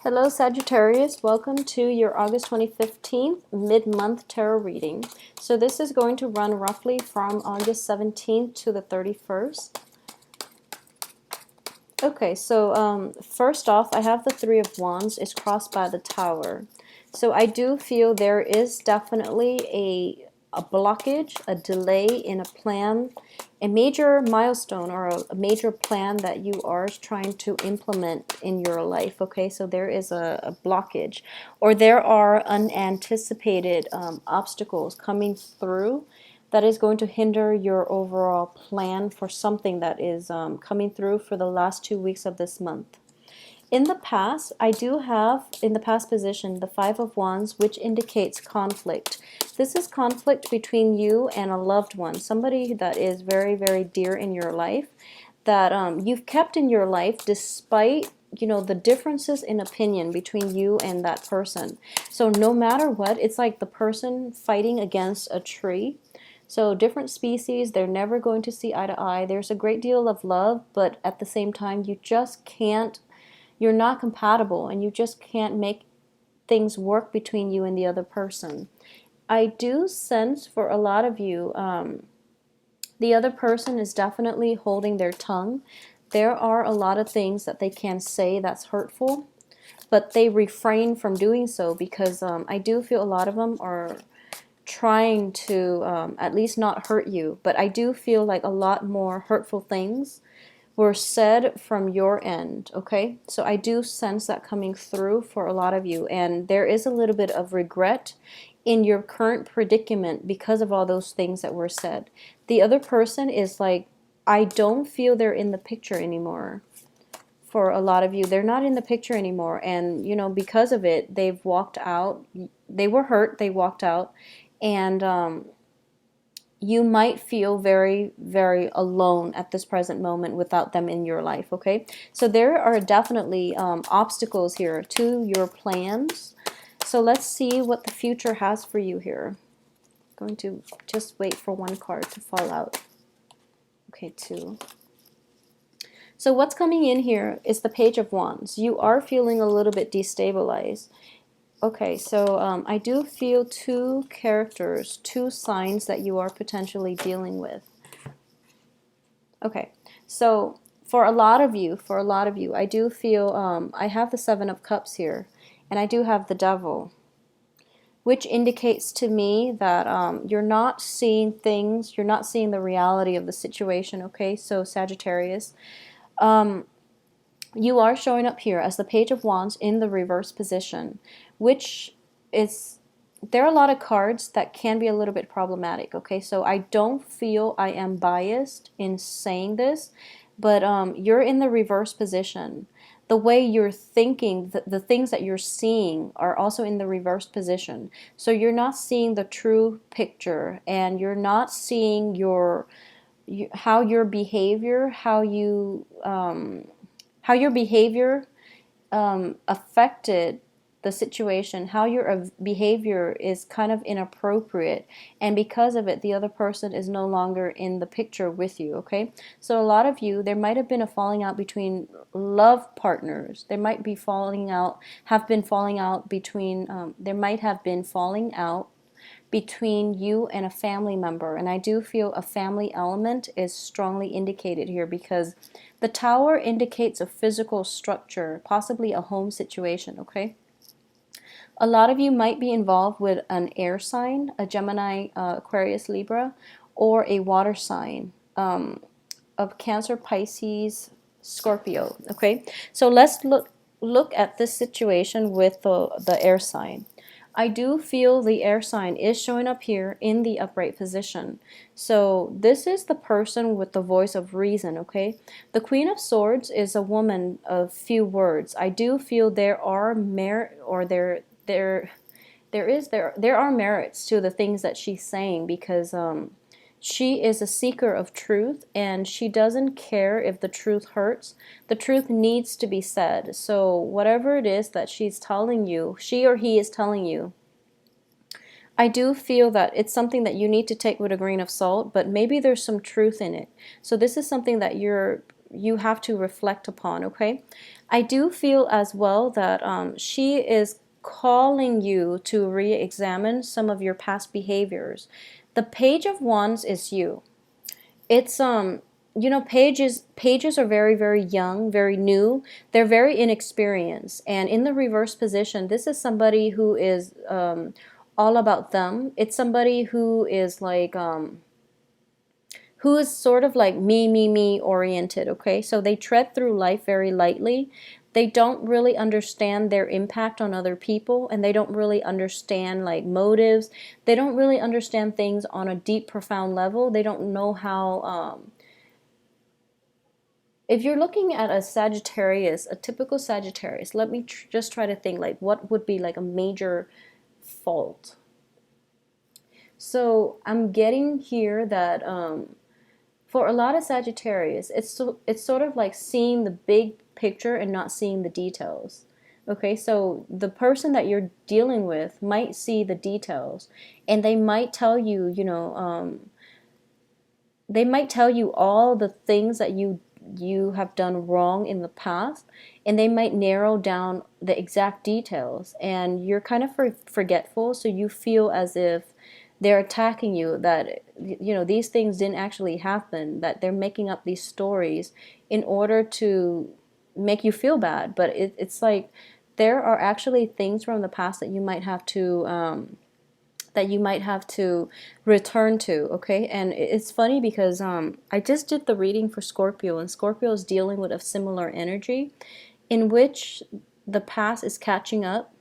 Hello Sagittarius, welcome to your August 2015 mid-month tarot reading. So this is going to run roughly from August 17th to the 31st. Okay, so first off, I have the Three of Wands is crossed by the Tower. So I do feel there is definitely a blockage, a delay in a plan, a major milestone or a major plan that you are trying to implement in your life. Okay, so there is a blockage, or there are unanticipated obstacles coming through that is going to hinder your overall plan for something that is coming through for the last 2 weeks of this month. In the past, I do have, in the past position, the Five of Wands, which indicates conflict. This is conflict between you and a loved one, somebody that is very, very dear in your life, that you've kept in your life despite the differences in opinion between you and that person. So no matter what, it's like the person fighting against a tree. So different species, they're never going to see eye to eye. There's a great deal of love, but at the same time, you're not compatible, and you just can't make things work between you and the other person. I do sense for a lot of you, the other person is definitely holding their tongue. There are a lot of things that they can say that's hurtful, but they refrain from doing so because I do feel a lot of them are trying to at least not hurt you. But I do feel like a lot more hurtful things were said from your end, okay? So I do sense that coming through for a lot of you, and there is a little bit of regret in your current predicament because of all those things that were said. The other person is like, I don't feel they're in the picture anymore. For a lot of you, they're not in the picture anymore, and because of it, they've walked out. They were hurt, they walked out, and you might feel very, very alone at this present moment without them in your life, okay? So there are definitely obstacles here to your plans. So let's see what the future has for you here. I'm going to just wait for one card to fall out. Okay, two. So what's coming in here is the Page of Wands. You are feeling a little bit destabilized. Okay, so I do feel two characters, two signs that you are potentially dealing with. Okay, so for a lot of you, I do feel, I have the Seven of Cups here, and I do have the Devil, which indicates to me that you're not seeing things, you're not seeing the reality of the situation, okay? So Sagittarius, you are showing up here as the Page of Wands in the reverse position, which is, there are a lot of cards that can be a little bit problematic, okay? So I don't feel I am biased in saying this, but you're in the reverse position. The way you're thinking, the things that you're seeing are also in the reverse position. So you're not seeing the true picture, and you're not seeing how your behavior, affected the situation, how your behavior is kind of inappropriate, and because of it, the other person is no longer in the picture with you, okay? So a lot of you, there might have been a falling out between love partners. There might be falling out between, there might have been falling out between you and a family member, and I do feel a family element is strongly indicated here because the Tower indicates a physical structure, possibly a home situation, okay? A lot of you might be involved with an air sign, a Gemini, Aquarius, Libra, or a water sign of Cancer, Pisces, Scorpio, okay? So let's look at this situation with the air sign. I do feel the air sign is showing up here in the upright position. So this is the person with the voice of reason, okay? The Queen of Swords is a woman of few words. I do feel there are there are merits to the things that she's saying because she is a seeker of truth, and she doesn't care if the truth hurts. The truth needs to be said. So whatever it is that she's telling you, she or he is telling you, I do feel that it's something that you need to take with a grain of salt, but maybe there's some truth in it. So this is something that you're you have to reflect upon, okay? I do feel as well that she is calling you to re-examine some of your past behaviors. The Page of Wands is you. It's you know, pages are very, very young, very new. They're very inexperienced, and in the reverse position, this is somebody who is all about them. It's somebody who is like who is sort of like me oriented, okay? So they tread through life very lightly. They don't really understand their impact on other people, and they don't really understand like motives. They don't really understand things on a deep, profound level. They don't know how, if you're looking at a Sagittarius, a typical Sagittarius, let me just try to think like what would be like a major fault. So I'm getting here that for a lot of Sagittarius, it's sort of like seeing the big picture and not seeing the details. Okay, so the person that you're dealing with might see the details, and they might tell you, you know, they might tell you all the things that you have done wrong in the past, and they might narrow down the exact details, and you're kind of forgetful, so you feel as if they're attacking you, that you know these things didn't actually happen, that they're making up these stories in order to make you feel bad. But it's like there are actually things from the past that you might have to return to, okay? And it's funny because I just did the reading for Scorpio, and Scorpio is dealing with a similar energy in which the past is catching up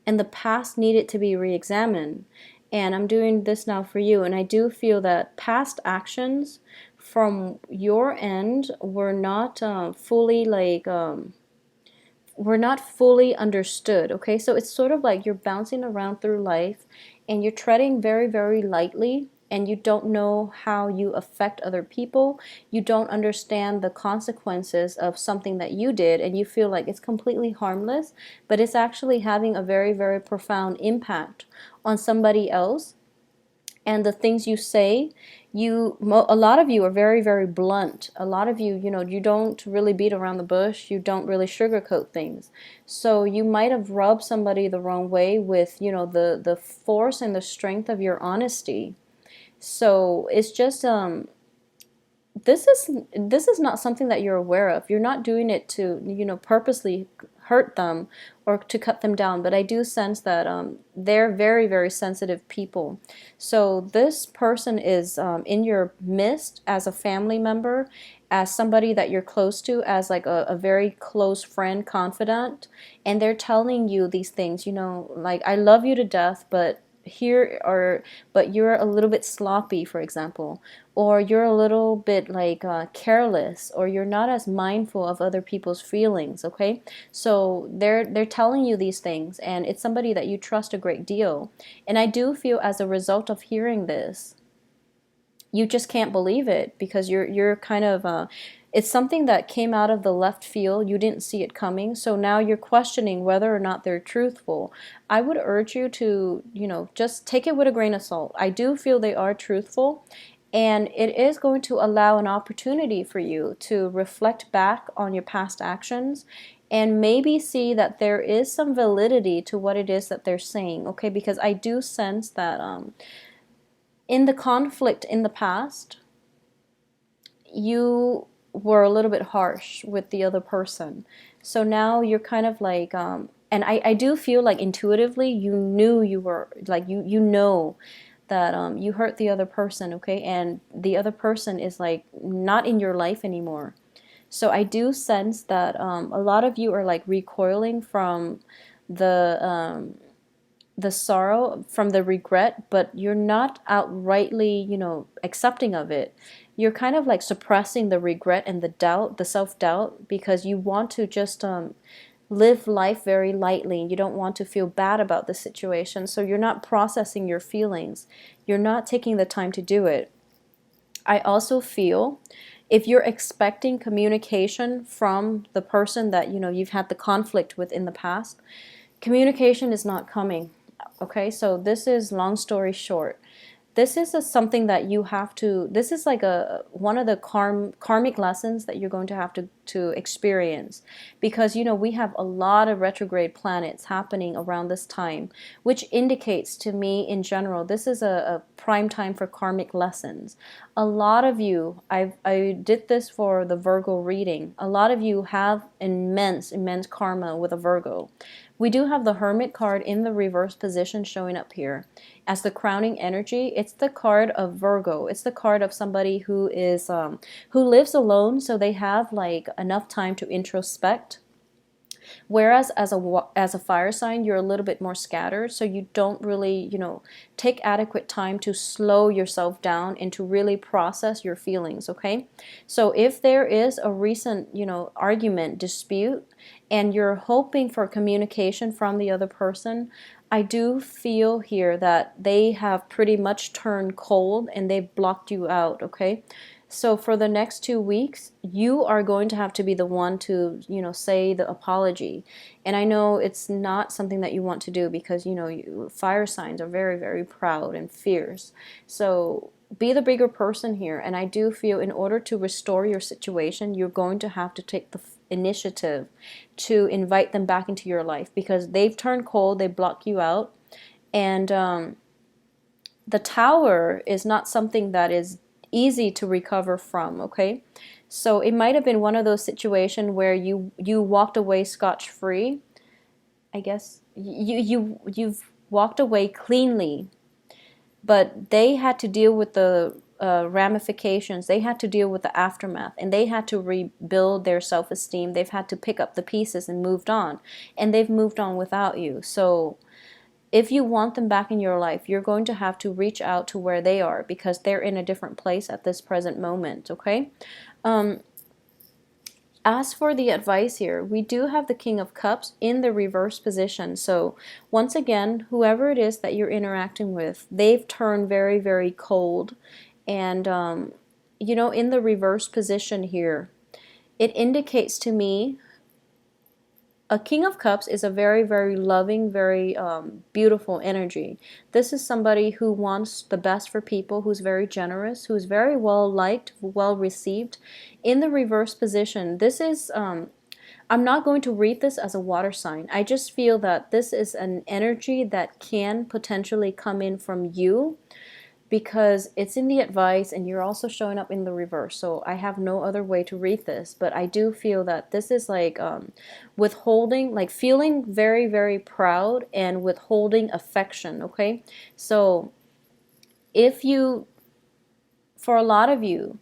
and the past needed to be re-examined. And I'm doing this now for you, and I do feel that past actions from your end were not fully like we're not fully understood, okay? So it's sort of like you're bouncing around through life and you're treading very, very lightly, and you don't know how you affect other people. You don't understand the consequences of something that you did, and you feel like it's completely harmless, but it's actually having a very, very profound impact on somebody else. And the things you say, a lot of you are very, very blunt. A lot of you, you know, you don't really beat around the bush. You don't really sugarcoat things. So you might have rubbed somebody the wrong way with, you know, the force and the strength of your honesty. So it's just this is not something that you're aware of. You're not doing it to, you know, purposely hurt them or to cut them down, but I do sense that they're very, very sensitive people. So this person is in your midst as a family member, as somebody that you're close to, as like a very close friend, confidant, and they're telling you these things, you know, like, I love you to death, but you're a little bit sloppy, for example, or you're a little bit like careless, or you're not as mindful of other people's feelings, okay? So they're telling you these things, and it's somebody that you trust a great deal. And I do feel as a result of hearing this, you just can't believe it, because you're kind of it's something that came out of the left field. You didn't see it coming, so now you're questioning whether or not they're truthful. I would urge you to, you know, just take it with a grain of salt. I do feel they are truthful, and it is going to allow an opportunity for you to reflect back on your past actions and maybe see that there is some validity to what it is that they're saying, okay? Because I do sense that in the conflict in the past, you were a little bit harsh with the other person. So now you're kind of like, and I do feel like intuitively you knew you were, like, you know that you hurt the other person, okay? And the other person is like not in your life anymore. So I do sense that a lot of you are like recoiling from the sorrow, from the regret, but you're not outrightly, you know, accepting of it. You're kind of like suppressing the regret and the doubt, the self-doubt, because you want to just live life very lightly. You don't want to feel bad about the situation, so you're not processing your feelings. You're not taking the time to do it. I also feel if you're expecting communication from the person that, you know, you've had the conflict with in the past, communication is not coming. Okay, so this is, long story short, this is something that you have to, this is like one of the karmic lessons that you're going to have to experience, because we have a lot of retrograde planets happening around this time, which indicates to me in general this is a prime time for karmic lessons. A lot of you, I did this for the Virgo reading, a lot of you have immense karma with a Virgo. We do have the Hermit card in the reverse position showing up here as the crowning energy. It's the card of Virgo. It's the card of somebody who is who lives alone, so they have like enough time to introspect. Whereas as a fire sign, you're a little bit more scattered, so you don't really, take adequate time to slow yourself down and to really process your feelings, okay? So if there is a recent, argument, dispute, and you're hoping for communication from the other person, I do feel here that they have pretty much turned cold and they've blocked you out, okay? So for the next 2 weeks, you are going to have to be the one to, say the apology. And I know it's not something that you want to do because, fire signs are very, very proud and fierce. So be the bigger person here. And I do feel in order to restore your situation, you're going to have to take the initiative to invite them back into your life, because they've turned cold, they block you out. And the Tower is not something that is easy to recover from, okay? So it might have been one of those situations where you walked away scotch-free. I guess you've walked away cleanly, but they had to deal with the ramifications. They had to deal with the aftermath, and they had to rebuild their self-esteem. They've had to pick up the pieces and moved on, and they've moved on without you. So if you want them back in your life, you're going to have to reach out to where they are, because they're in a different place at this present moment, okay? As for the advice here, we do have the King of Cups in the reverse position. So once again, whoever it is that you're interacting with, they've turned very, very cold. And, in the reverse position here, it indicates to me a King of Cups is a very, very loving, very beautiful energy. This is somebody who wants the best for people, who's very generous, who's very well liked, well received. In the reverse position, this is, I'm not going to read this as a water sign. I just feel that this is an energy that can potentially come in from you, because it's in the advice and you're also showing up in the reverse. So I have no other way to read this, but I do feel that this is like withholding, like feeling very, very proud and withholding affection, okay? So if you, for a lot of you,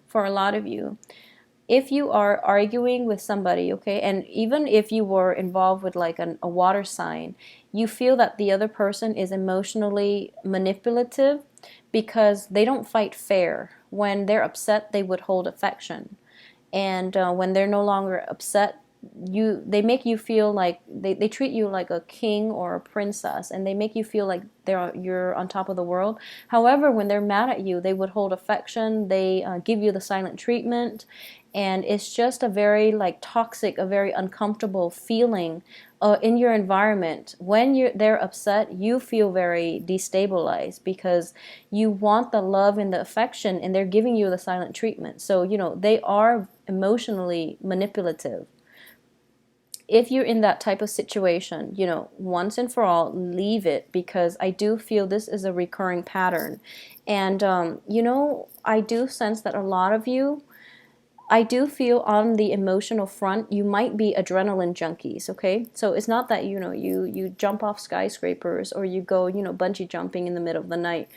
if you are arguing with somebody, okay, and even if you were involved with like a water sign, you feel that the other person is emotionally manipulative because they don't fight fair. When they're upset, they withhold affection. And when they're no longer upset, they make you feel like they treat you like a king or a princess, and they make you feel like you're on top of the world. However, when they're mad at you, they withhold affection, they give you the silent treatment, and it's just a very like toxic, a very uncomfortable feeling in your environment. When they're upset, you feel very destabilized because you want the love and the affection, and they're giving you the silent treatment. So they are emotionally manipulative. If you're in that type of situation, once and for all, leave it, because I do feel this is a recurring pattern. And, I do sense that a lot of you, I do feel on the emotional front, you might be adrenaline junkies, okay? So it's not that, you jump off skyscrapers, or you go, bungee jumping in the middle of the night,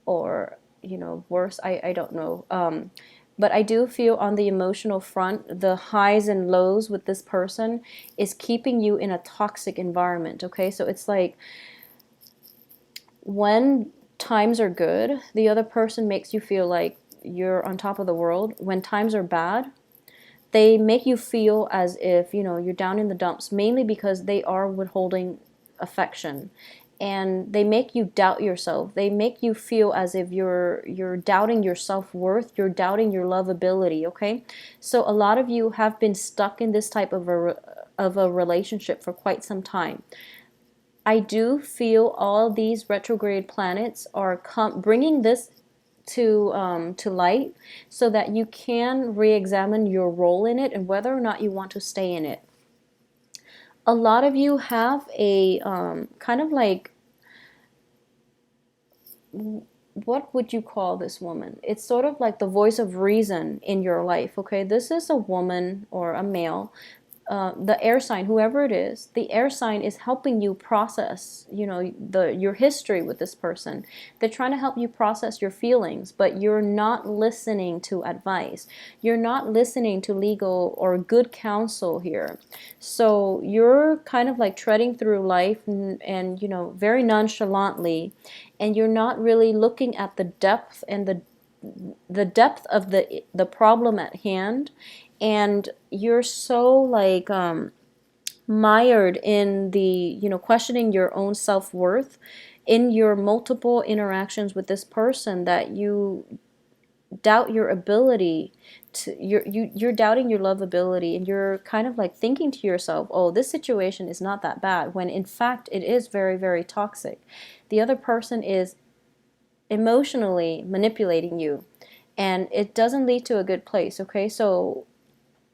or, worse, I don't know. But I do feel on the emotional front, the highs and lows with this person is keeping you in a toxic environment, okay? So it's like when times are good, the other person makes you feel like you're on top of the world. When times are bad, they make you feel as if, you're down in the dumps, mainly because they are withholding affection. And they make you doubt yourself. They make you feel as if you're doubting your self-worth, you're doubting your lovability, okay? So a lot of you have been stuck in this type of a relationship for quite some time. I do feel all these retrograde planets are bringing this to light so that you can re-examine your role in it and whether or not you want to stay in it. A lot of you have a kind of like, what would you call this woman? It's sort of like the voice of reason in your life, okay? This is a woman or a male, the air sign, whoever it is, the air sign is helping you process, your history with this person. They're trying to help you process your feelings, but you're not listening to advice. You're not listening to legal or good counsel here. So you're kind of like treading through life and very nonchalantly, and you're not really looking at the depth and the depth of the problem at hand, and you're so like mired in the questioning your own self-worth in your multiple interactions with this person that you doubt your ability to you're doubting your lovability, and you're kind of like thinking to yourself, oh, this situation is not that bad, when in fact it is very, very toxic. The other person is emotionally manipulating you, and it doesn't lead to a good place, okay? So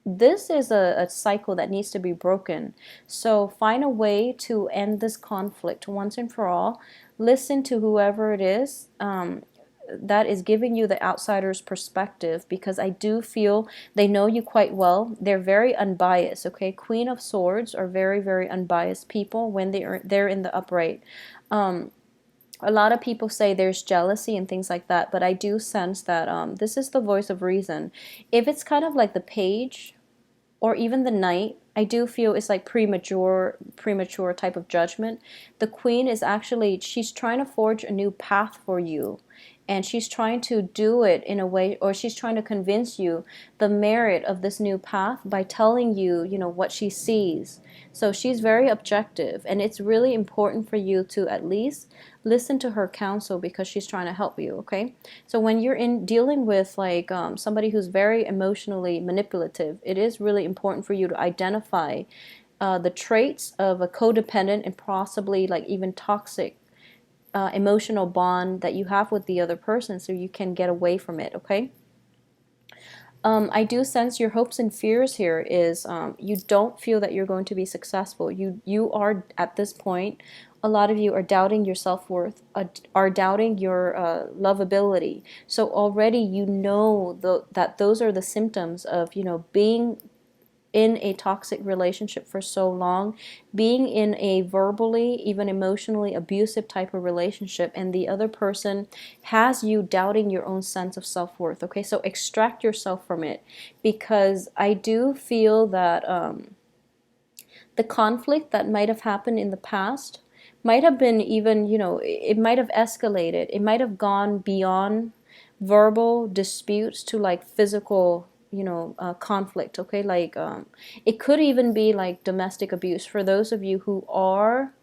this is a cycle that needs to be broken. So find a way to end this conflict once and for all. Listen to whoever it is that is giving you the outsider's perspective, because I do feel they know you quite well. They're very unbiased, okay? Queen of Swords are very, very unbiased people when they're in the upright. A lot of people say there's jealousy and things like that, but I do sense that this is the voice of reason. If it's kind of like the page or even the knight, I do feel it's like premature type of judgment. The queen is actually, she's trying to forge a new path for you, and she's trying to do it in a way, or she's trying to convince you the merit of this new path by telling you, what she sees. So she's very objective, and it's really important for you to at least listen to her counsel, because she's trying to help you, okay? So when you're in dealing with like somebody who's very emotionally manipulative, it is really important for you to identify the traits of a codependent and possibly like even toxic emotional bond that you have with the other person, so you can get away from it, okay? I do sense your hopes and fears here is you don't feel that you're going to be successful. You are, at this point, a lot of you are doubting your self-worth, are doubting your lovability. So already that those are the symptoms of being in a toxic relationship for so long, being in a verbally, even emotionally abusive type of relationship, and the other person has you doubting your own sense of self-worth, okay? So extract yourself from it, because I do feel that the conflict that might have happened in the past might have been even, it might have escalated. It might have gone beyond verbal disputes to like physical conflict, okay? Like it could even be like domestic abuse for those of you who are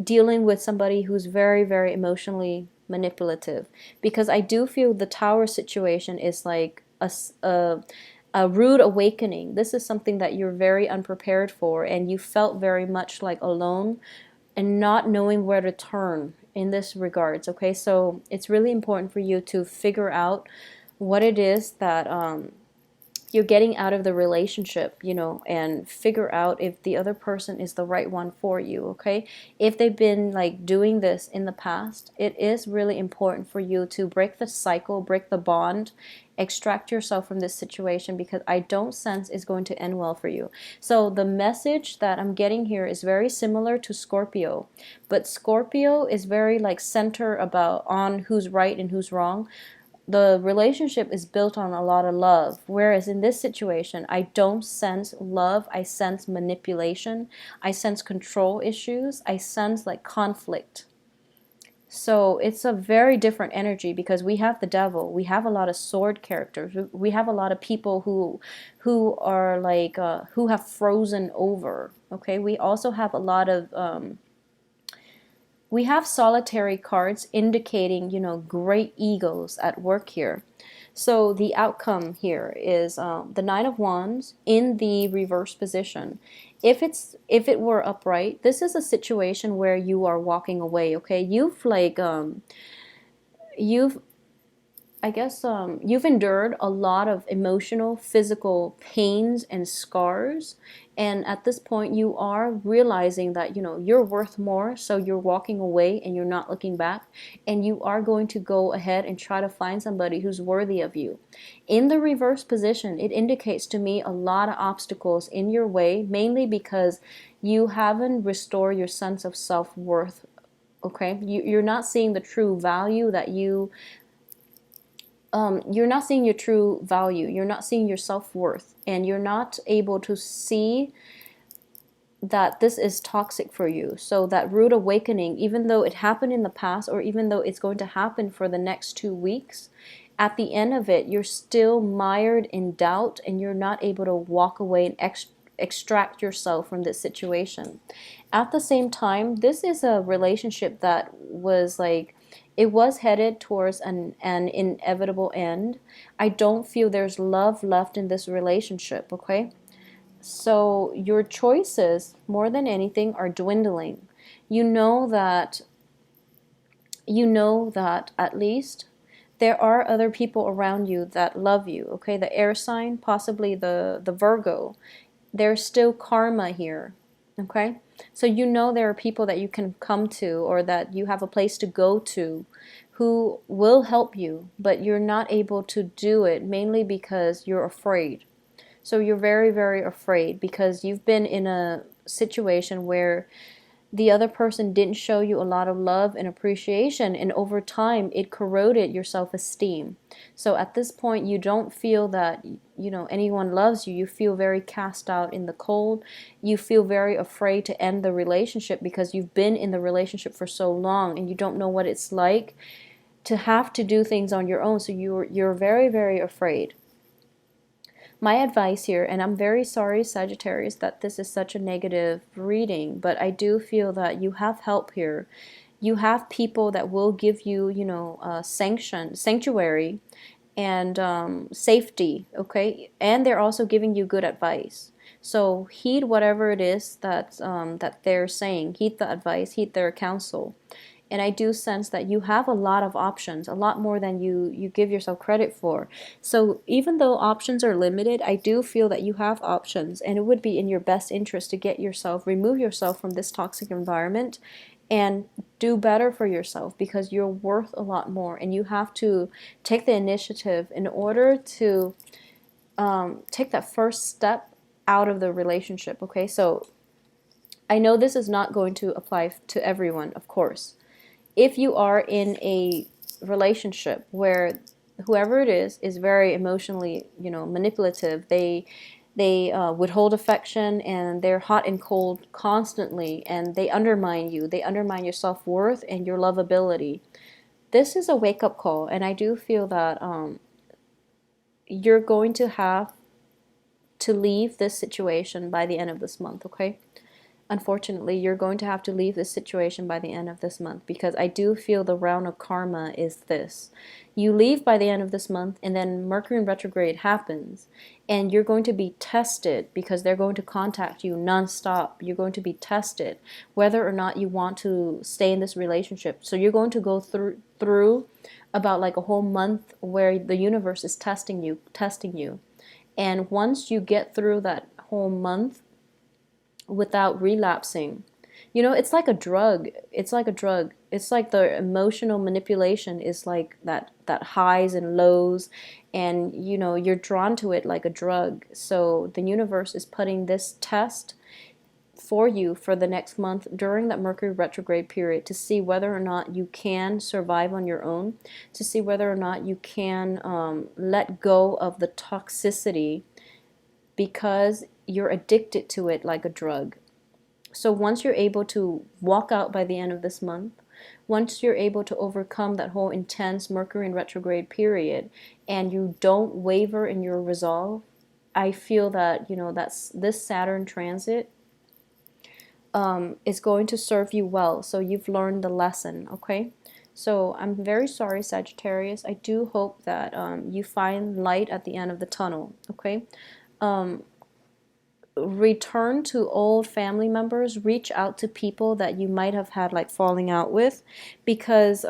dealing with somebody who's very, very emotionally manipulative, because I do feel the tower situation is like a rude awakening. This is something that you're very unprepared for, and you felt very much like alone and not knowing where to turn in this regards, okay? So it's really important for you to figure out what it is that you're getting out of the relationship, and figure out if the other person is the right one for you, okay? If they've been like doing this in the past, it is really important for you to break the cycle, break the bond, extract yourself from this situation, because I don't sense it's going to end well for you. So the message that I'm getting here is very similar to Scorpio, but Scorpio is very like center about on who's right and who's wrong. The relationship is built on a lot of love, whereas in this situation I don't sense love. I sense manipulation, I sense control issues, I sense like conflict. So it's a very different energy, because we have the devil, we have a lot of sword characters, we have a lot of people who are like who have frozen over, okay? We also have a lot of we have solitary cards indicating, great egos at work here. So the outcome here is the Nine of Wands in the reverse position. If it were upright, this is a situation where you are walking away, okay? You've I guess you've endured a lot of emotional, physical pains and scars. And at this point, you are realizing that, you're worth more. So you're walking away and you're not looking back. And you are going to go ahead and try to find somebody who's worthy of you. In the reverse position, it indicates to me a lot of obstacles in your way, mainly because you haven't restored your sense of self-worth. Okay, you're not seeing the true value that you're not seeing your true value. You're not seeing your self-worth, and you're not able to see that this is toxic for you. So that rude awakening, even though it happened in the past, or even though it's going to happen for the next 2 weeks, at the end of it, you're still mired in doubt, and you're not able to walk away and extract yourself from this situation. At the same time, this is a relationship that was like, it was headed towards an inevitable end. I don't feel there's love left in this relationship, okay? So your choices, more than anything, are dwindling. You know that at least there are other people around you that love you, okay? The air sign, possibly the Virgo, there's still karma here, okay? So there are people that you can come to, or that you have a place to go to, who will help you, but you're not able to do it, mainly because you're afraid. So you're very, very afraid because you've been in a situation where the other person didn't show you a lot of love and appreciation, and over time it corroded your self-esteem. So at this point, you don't feel that anyone loves you. You feel very cast out in the cold. You feel very afraid to end the relationship because you've been in the relationship for so long and you don't know what it's like to have to do things on your own. So you're very, very afraid. My advice here, and I'm very sorry, Sagittarius, that this is such a negative reading, but I do feel that you have help here. You have people that will give you, sanctuary, and safety, okay? And they're also giving you good advice. So heed whatever it is that they're saying. Heed the advice, heed their counsel. And I do sense that you have a lot of options, a lot more than you give yourself credit for. So even though options are limited, I do feel that you have options, and it would be in your best interest to remove yourself from this toxic environment and do better for yourself, because you're worth a lot more, and you have to take the initiative in order to take that first step out of the relationship, okay? So I know this is not going to apply to everyone, of course. If you are in a relationship where whoever it is very emotionally, manipulative, they withhold affection, and they're hot and cold constantly, and they undermine you. They undermine your self-worth and your lovability. This is a wake-up call, and I do feel that you're going to have to leave this situation by the end of this month, okay? Unfortunately, you're going to have to leave this situation by the end of this month, because I do feel the round of karma is this. You leave by the end of this month, and then Mercury in retrograde happens, and you're going to be tested, because they're going to contact you nonstop. You're going to be tested whether or not you want to stay in this relationship. So you're going to go through about like a whole month where the universe is testing you. And once you get through that whole month without relapsing, it's like a drug. It's like a drug. It's like the emotional manipulation is like that highs and lows, and you're drawn to it like a drug. So the universe is putting this test for you for the next month during that Mercury retrograde period, to see whether or not you can survive on your own, to see whether or not you can let go of the toxicity, because you're addicted to it like a drug. So once you're able to walk out by the end of this month, once you're able to overcome that whole intense Mercury in retrograde period, and you don't waver in your resolve, I feel that, that's this Saturn transit is going to serve you well. So you've learned the lesson, okay? So I'm very sorry, Sagittarius. I do hope that you find light at the end of the tunnel, okay? Return to old family members. Reach out to people that you might have had like falling out with, because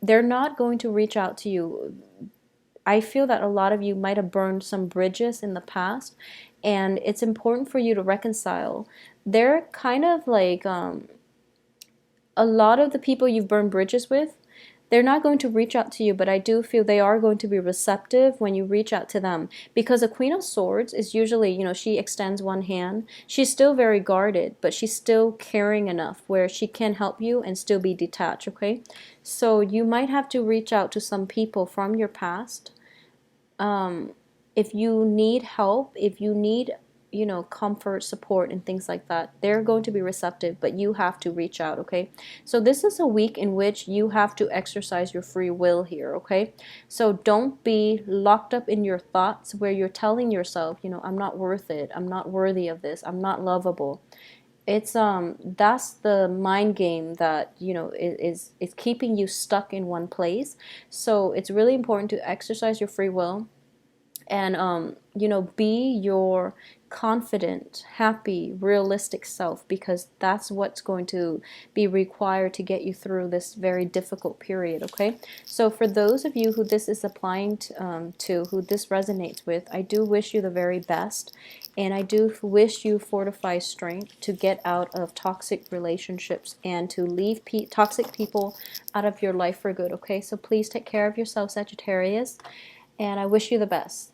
they're not going to reach out to you. I feel that a lot of you might have burned some bridges in the past, and it's important for you to reconcile. They're kind of like a lot of the people you've burned bridges with, they're not going to reach out to you, but I do feel they are going to be receptive when you reach out to them. Because a Queen of Swords is usually, she extends one hand. She's still very guarded, but she's still caring enough where she can help you and still be detached, okay? So you might have to reach out to some people from your past. If you need help, if you need comfort, support, and things like that, they're going to be receptive, but you have to reach out, okay? So this is a week in which you have to exercise your free will here, okay? So don't be locked up in your thoughts where you're telling yourself, I'm not worth it, I'm not worthy of this, I'm not lovable. It's that's the mind game that is keeping you stuck in one place. So it's really important to exercise your free will and be your confident, happy, realistic self, because that's what's going to be required to get you through this very difficult period, okay? So for those of you who this is applying to, who this resonates with, I do wish you the very best, and I do wish you fortified strength to get out of toxic relationships and to leave toxic people out of your life for good, okay? So please take care of yourself, Sagittarius, and I wish you the best.